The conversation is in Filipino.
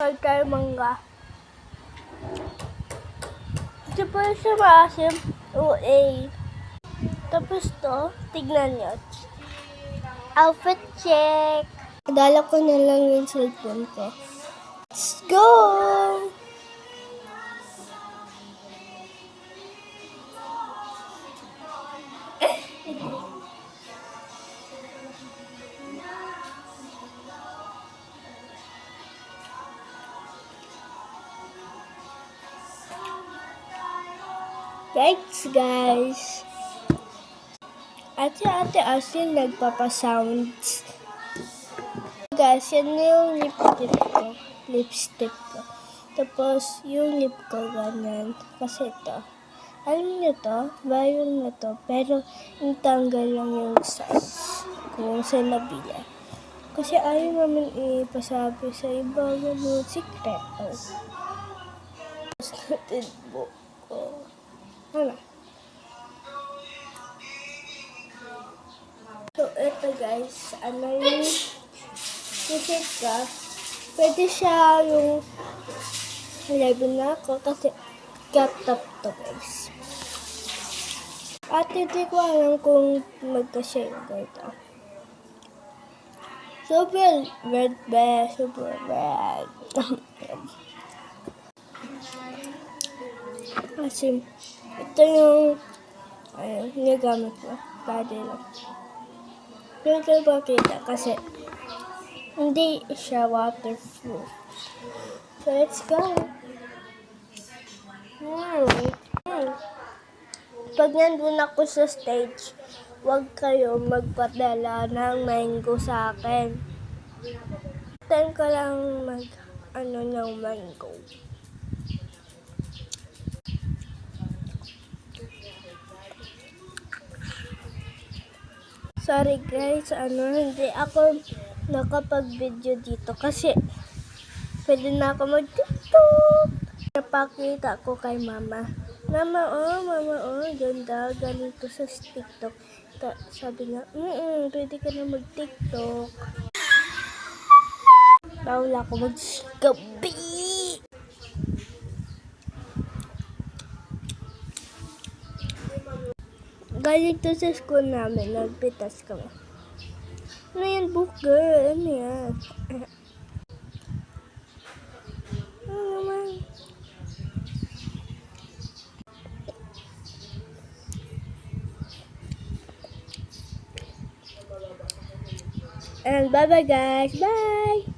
Tayo mangga. Ito pa siya maasim. OA. Tapos to, tignan nyo. Outfit check. Dala ko na lang yung cellphone ko. Let's go! Thanks, guys. Ate Asin nagpapasounds. Guys, yan yung lipstick ko. Tapos, yung lip ko ganyan. Kasi ito. Alam niyo to? Viral na to. Pero, tanggal lang yung size. Kung saan nabili. Kasi ayaw naman ipasabi sa iba. Ganun, secret. Tapos natin book ko. Hala. So, ito guys, ano yung t-shirt ka. Pwede siya yung 11 na ako kasi cut top to guys. At hindi ko alam kung magka-share ko ito. Super red ba? Super red. Kasi ito yung ginagamit ko. Pwede lang. Pero ito pakita kasi hindi siya waterproof. So let's go. Pag nandun ako sa stage, huwag kayo magpadala ng mango sa akin. Time ko lang ng mango. Sorry guys, hindi ako nakapag-video dito kasi pwede na ako mag-TikTok. Napakita ko kay mama. Mama, ganda, ganito sa TikTok. Sabi niya, pwede ka na mag-TikTok. Bawal ako mag-gabi. Galing to sa school namin, nagpitas kami. Ano yan, book girl? Ano yan? Ano naman? And bye-bye guys. Bye!